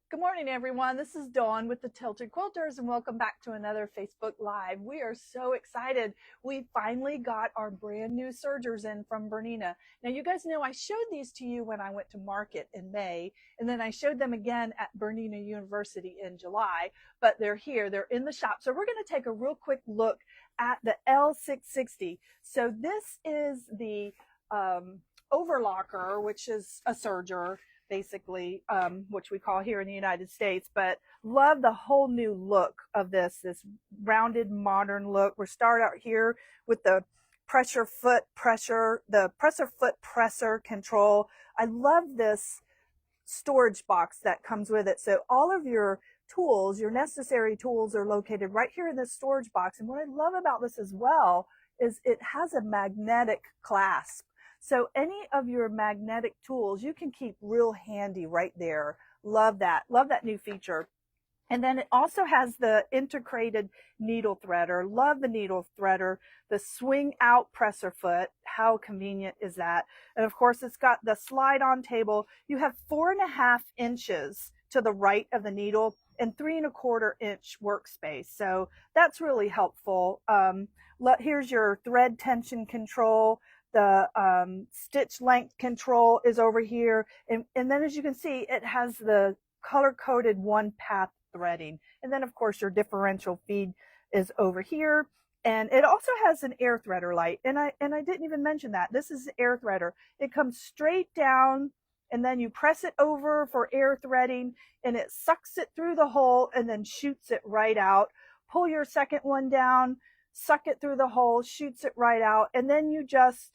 Good morning, everyone. This is Dawn with the Tilted Quilters, and welcome back to another Facebook Live. We are so excited. We finally got our brand new sergers in from Bernina. Now, you guys know I showed these to you when I went to market in May, and then I showed them again at Bernina University in July, but they're here. They're in the shop. So we're going to take a real quick look at the L660. So this is the Overlocker, which is a serger basically, which we call here in the United States, but love the whole new look of this rounded modern look. We're start out here with the presser foot presser control. I love this storage box that comes with it. So all of your tools, your necessary tools, are located right here in this storage box. And what I love about this as well is it has a magnetic clasp. So any of your magnetic tools you can keep real handy right there. Love that. Love that new feature. And then it also has the integrated needle threader. Love the needle threader. The swing out presser foot. How convenient is that? And of course, it's got the slide on table. You have 4.5 inches to the right of the needle and 3.25 inch workspace. So that's really helpful. Here's your thread tension control. The stitch length control is over here. And then as you can see, it has the color-coded one-path threading. And then, of course, your differential feed is over here. And it also has an air threader light. And I didn't even mention that. This is the air threader. It comes straight down, and then you press it over for air threading, and it sucks it through the hole and then shoots it right out. Pull your second one down, suck it through the hole, shoots it right out, and then you just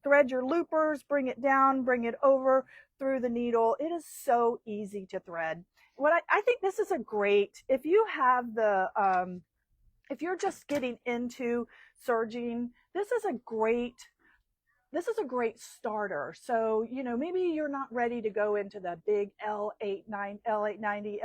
thread your loopers, bring it down, bring it over through the needle. It is so easy to thread. I think this is a great, if you have the, if you're just getting into serging, this is a great starter. So, you know, maybe you're not ready to go into the big L890,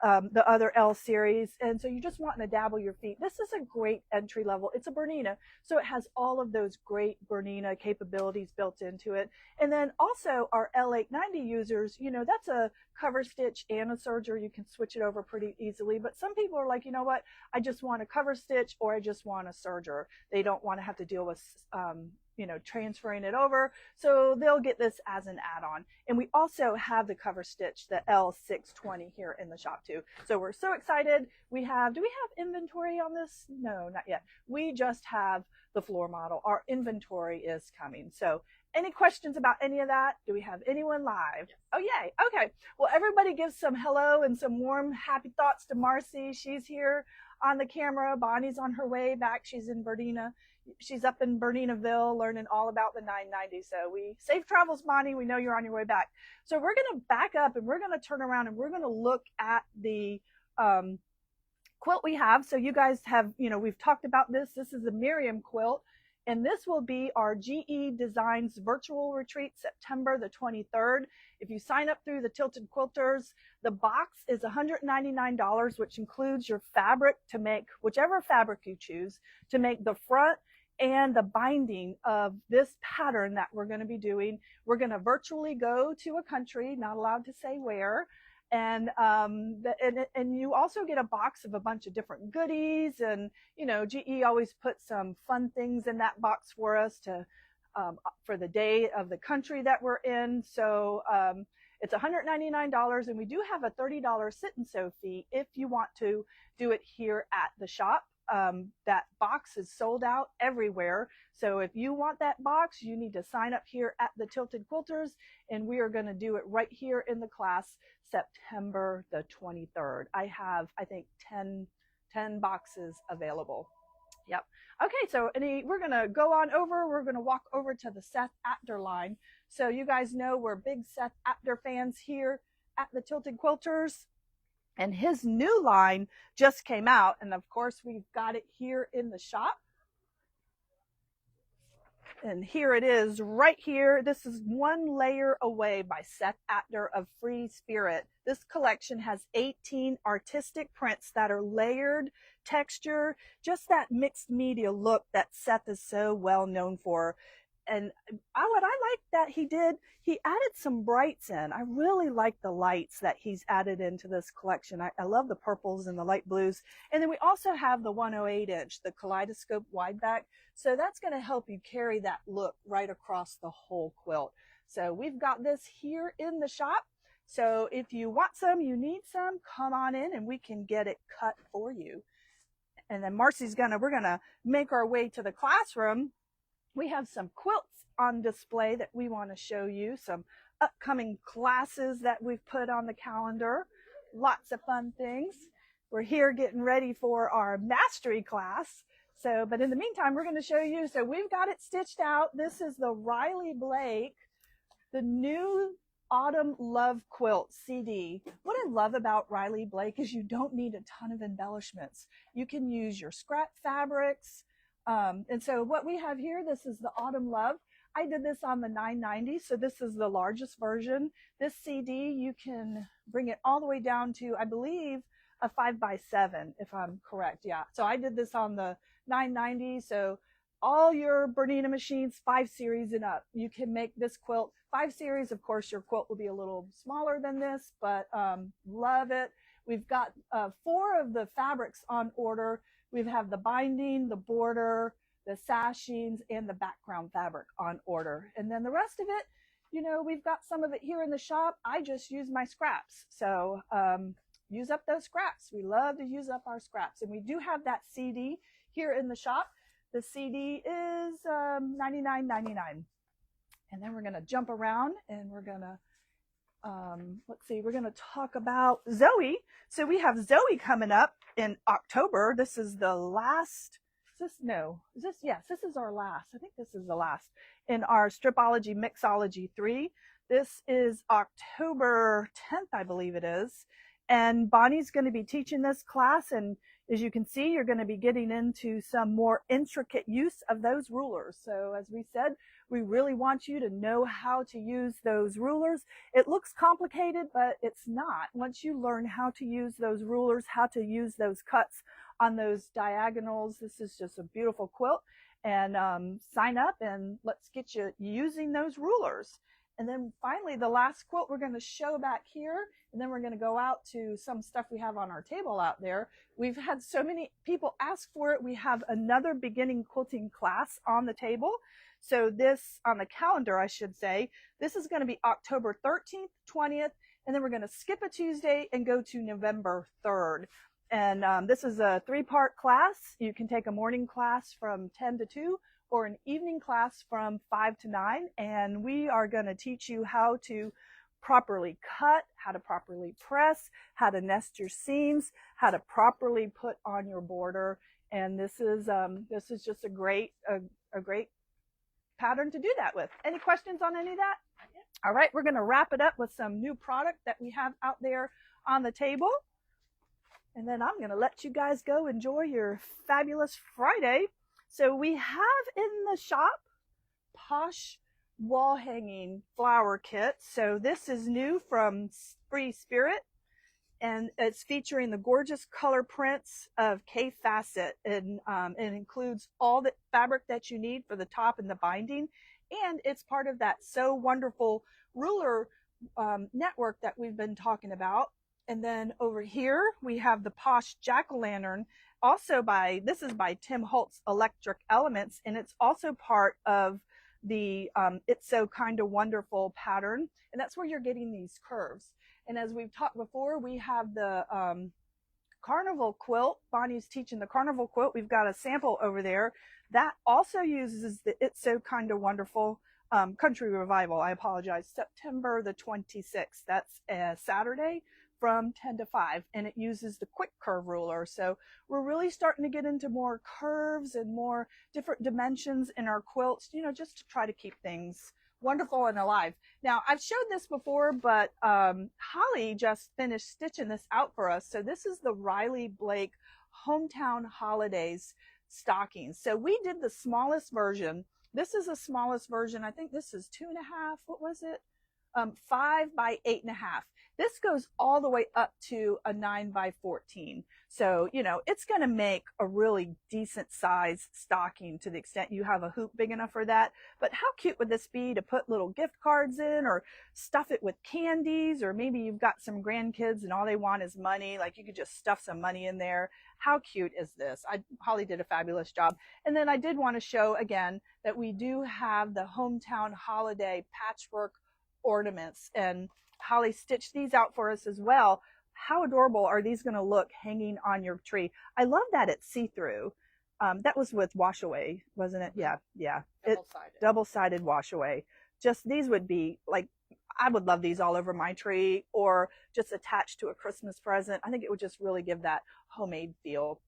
the other L series, and so you just want to dabble your feet. This is a great entry level. It's a Bernina, so it has all of those great Bernina capabilities built into it. And then also our L890 users, you know, that's a cover stitch and a serger. You can switch it over pretty easily, but some people are like, you know what, I just want a cover stitch or I just want a serger. They don't want to have to deal with you know, transferring it over. So they'll get this as an add-on. And we also have the cover stitch, the L620 here in the shop too. So we're so excited. Do we have inventory on this? No, not yet. We just have the floor model. Our inventory is coming. So any questions about any of that? Do we have anyone live? Oh, yay. Okay. Well, everybody give some hello and some warm, happy thoughts to Marcy. She's here on the camera. Bonnie's on her way back. She's in Bernina. She's up in Berninaville learning all about the 990. So safe travels, Bonnie. We know you're on your way back. So we're going to back up and we're going to turn around and we're going to look at the quilt we have. So you guys have, you know, we've talked about this. This is the Miriam quilt. And this will be our GE Designs virtual retreat, September the 23rd. If you sign up through the Tilted Quilters, the box is $199, which includes your fabric to make whichever fabric you choose to make the front and the binding of this pattern that we're going to be doing. We're going to virtually go to a country, not allowed to say where, and you also get a box of a bunch of different goodies, and you know, GE always puts some fun things in that box for us to for the day of the country that we're in. So it's $199, and we do have a $30 sit and sew fee if you want to do it here at the shop. That box is sold out everywhere. So if you want that box, you need to sign up here at the Tilted Quilters, and we are going to do it right here in the class September the 23rd. I have, I think, 10 boxes available. Yep. Okay, so we're going to go on over. We're going to walk over to the Seth Apter line. So you guys know we're big Seth Apter fans here at the Tilted Quilters. And his new line just came out. And of course, we've got it here in the shop. And here it is right here. This is One Layer Away by Seth Apter of Free Spirit. This collection has 18 artistic prints that are layered, texture, just that mixed media look that Seth is so well known for. And what I like that he did, he added some brights in. I really like the lights that he's added into this collection. I love the purples and the light blues. And then we also have the 108 inch, the kaleidoscope wide back. So that's going to help you carry that look right across the whole quilt. So we've got this here in the shop. So if you want some, you need some, come on in and we can get it cut for you. And then we're gonna make our way to the classroom. We have some quilts on display that we want to show you, some upcoming classes that we've put on the calendar, lots of fun things. We're here getting ready for our mastery class. So, but in the meantime, we're going to show you, so we've got it stitched out. This is the Riley Blake, the new Autumn Love Quilt CD. What I love about Riley Blake is you don't need a ton of embellishments. You can use your scrap fabrics. And so what we have here, this is the Autumn Love. I did this on the 990, so this is the largest version. This CD, you can bring it all the way down to, I believe, a 5x7, if I'm correct. Yeah, so I did this on the 990, so all your Bernina machines, 5 series and up, you can make this quilt. 5 series, of course, your quilt will be a little smaller than this, but love it. We've got 4 of the fabrics on order. We have the binding, the border, the sashings, and the background fabric on order. And then the rest of it, you know, we've got some of it here in the shop. I just use my scraps. So use up those scraps. We love to use up our scraps. And we do have that CD here in the shop. The CD is $99.99. And then we're going to jump around and we're going to, let's see, we're going to talk about Zoe. So we have Zoe coming up in October. This is the last, yes, this is our last. I think this is the last in our Stripology Mixology 3. This is October 10th, I believe it is. And Bonnie's going to be teaching this class. And as you can see, you're going to be getting into some more intricate use of those rulers. So as we said, we really want you to know how to use those rulers. It looks complicated, but it's not. Once you learn how to use those rulers, how to use those cuts on those diagonals, this is just a beautiful quilt. And sign up and let's get you using those rulers. And then finally, the last quilt we're going to show back here, and then we're going to go out to some stuff we have on our table out there. We've had so many people ask for it. We have another beginning quilting class on the table. So this, on the calendar, I should say, this is going to be October 13th, 20th, and then we're going to skip a Tuesday and go to November 3rd. And this is a 3-part class. You can take a morning class from 10 to 2 or an evening class from 5 to 9. And we are going to teach you how to properly cut, how to properly press, how to nest your seams, how to properly put on your border. And this is just a great pattern to do that with. Any questions on any of that? All right, we're going to wrap it up with some new product that we have out there on the table. And then I'm going to let you guys go enjoy your fabulous Friday. So we have in the shop Posh wall hanging flower kit. So this is new from Free Spirit, and it's featuring the gorgeous color prints of K Facet, and it includes all the fabric that you need for the top and the binding, and it's part of that So Wonderful ruler network that we've been talking about. And then over here we have the Posh jack-o'-lantern, also this is by Tim Holtz Electric Elements, and it's also part of the It's So Kinda Wonderful pattern, and that's where you're getting these curves. And as we've talked before, we have the Carnival quilt. Bonnie's teaching the Carnival quilt. We've got a sample over there that also uses the It's So Kinda Wonderful Country Revival. I apologize. September the 26th. That's a Saturday from 10 to 5, and it uses the quick curve ruler. So we're really starting to get into more curves and more different dimensions in our quilts, you know, just to try to keep things wonderful and alive. Now, I've showed this before, but Holly just finished stitching this out for us. So this is the Riley Blake Hometown Holidays stockings. So we did the smallest version. This is the smallest version. I think this is 2.5. What was it? 5 by 8.5. This goes all the way up to a 9 by 14. So, you know, it's going to make a really decent size stocking to the extent you have a hoop big enough for that. But how cute would this be to put little gift cards in, or stuff it with candies, or maybe you've got some grandkids and all they want is money. Like, you could just stuff some money in there. How cute is this? Holly did a fabulous job. And then I did want to show again that we do have the hometown holiday patchwork ornaments, and Holly stitched these out for us as well. How adorable are these going to look hanging on your tree? I love that it's see-through. That was with wash away, wasn't it? Yeah, yeah. Double-sided wash away. Just, these would be like, I would love these all over my tree, or just attached to a Christmas present. I think it would just really give that homemade feel.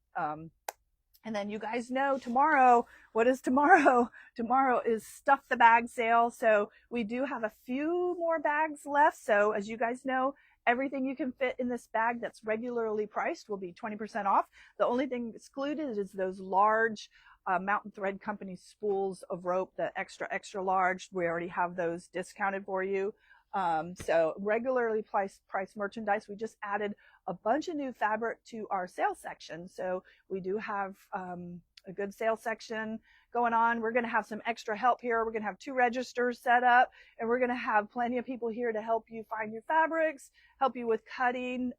And then you guys know tomorrow, what is tomorrow? Tomorrow is Stuff the Bag sale. So we do have a few more bags left. So as you guys know, everything you can fit in this bag that's regularly priced will be 20% off. The only thing excluded is those large Mountain Thread Company spools of rope, the extra large. We already have those discounted for you. So regularly priced merchandise. We just added a bunch of new fabric to our sale section. So we do have a good sale section going on. We're going to have some extra help here. We're going to have 2 registers set up, and we're going to have plenty of people here to help you find your fabrics, help you with cutting.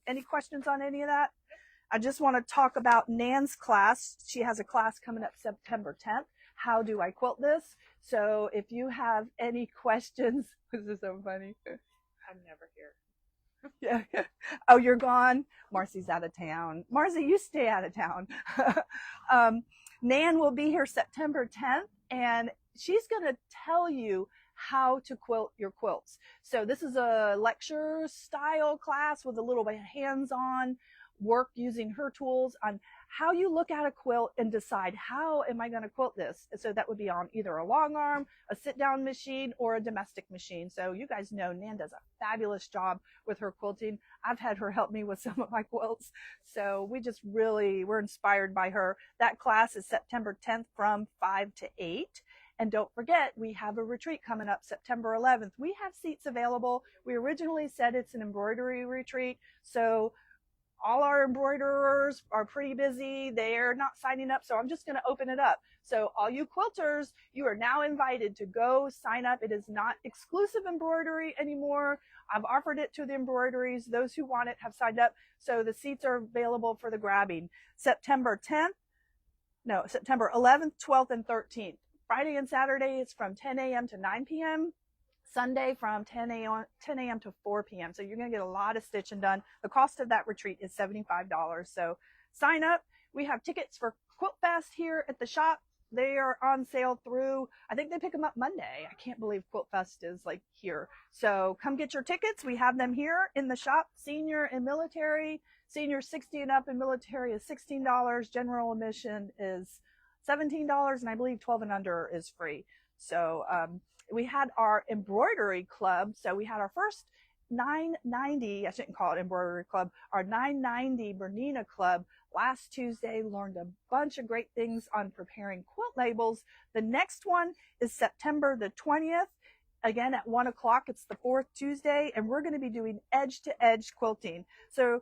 Any questions on any of that? I just want to talk about Nan's class. She has a class coming up September 10th. How do I quilt this? So if you have any questions, this is so funny. I'm never here. Yeah. Oh, you're gone? Marcy's out of town. Marcy, you stay out of town. Nan will be here September 10th, and she's going to tell you how to quilt your quilts. So this is a lecture style class with a little bit of hands-on work using her tools on how you look at a quilt and decide, how am I going to quilt this? So that would be on either a long arm, a sit down machine, or a domestic machine. So you guys know Nan does a fabulous job with her quilting. I've had her help me with some of my quilts. So we're inspired by her. That class is September 10th from 5 to 8. And don't forget, we have a retreat coming up September 11th. We have seats available. We originally said it's an embroidery retreat. So all our embroiderers are pretty busy. They're not signing up, so I'm just going to open it up. So all you quilters, you are now invited to go sign up. It is not exclusive embroidery anymore. I've offered it to the embroideries. Those who want it have signed up. So the seats are available for the grabbing. September 11th, 12th, and 13th. Friday and Saturday, it's from 10 a.m. to 9 p.m. Sunday from 10 a.m. to 4 p.m. So you're going to get a lot of stitching done. The cost of that retreat is $75. So sign up. We have tickets for QuiltFest here at the shop. They are on sale through, I think they pick them up Monday. I can't believe QuiltFest is like here. So come get your tickets. We have them here in the shop. Senior and military. Senior 60 and up and military is $16. General admission is $17. And I believe 12 and under is free. So, we had our embroidery club. So we had our first 990, I shouldn't call it embroidery club, our 990 BERNINA club last Tuesday. Learned a bunch of great things on preparing quilt labels. The next one is September the 20th. Again, at 1 o'clock, it's the 4th Tuesday, and we're going to be doing edge-to-edge quilting. So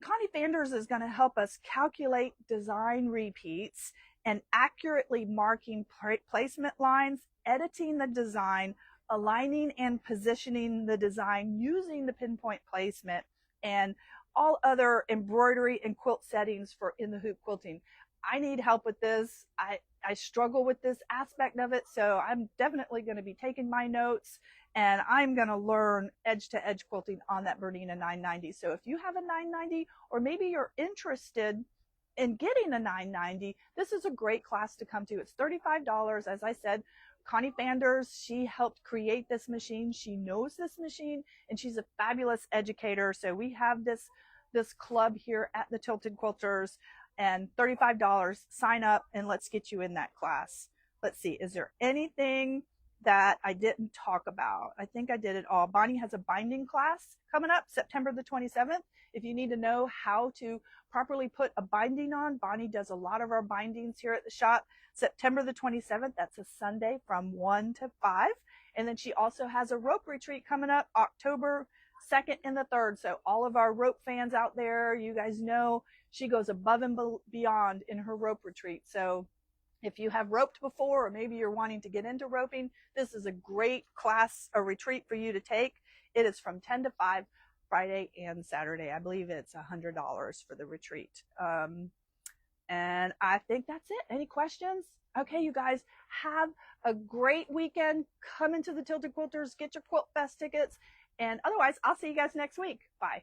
Connie Fanders is going to help us calculate design repeats and accurately marking placement lines, editing the design, aligning and positioning the design using the pinpoint placement, and all other embroidery and quilt settings for in the hoop quilting. I need help with this. I struggle with this aspect of it, so I'm definitely going to be taking my notes, and I'm going to learn edge-to-edge quilting on that BERNINA 990. So if you have a 990, or maybe you're interested in getting a 990, this is a great class to come to. It's $35. As I said, Connie Fanders, she helped create this machine. She knows this machine, and she's a fabulous educator. So we have this club here at the Tilted Quilters, and $35. Sign up and let's get you in that class. Let's see, is there anything that I didn't talk about? I think I did it all. Bonnie has a binding class coming up September the 27th. If you need to know how to properly put a binding on, Bonnie does a lot of our bindings here at the shop. September the 27th, that's a Sunday from 1 to 5. And then she also has a rope retreat coming up October 2nd and the 3rd. So all of our rope fans out there, you guys know she goes above and beyond in her rope retreat. So if you have roped before, or maybe you're wanting to get into roping, this is a great class or retreat for you to take. It is from 10 to 5, Friday and Saturday. I believe it's $100 for the retreat. And I think that's it. Any questions? Okay, you guys, have a great weekend. Come into the Tilted Quilters, get your QuiltFest tickets. And otherwise, I'll see you guys next week. Bye.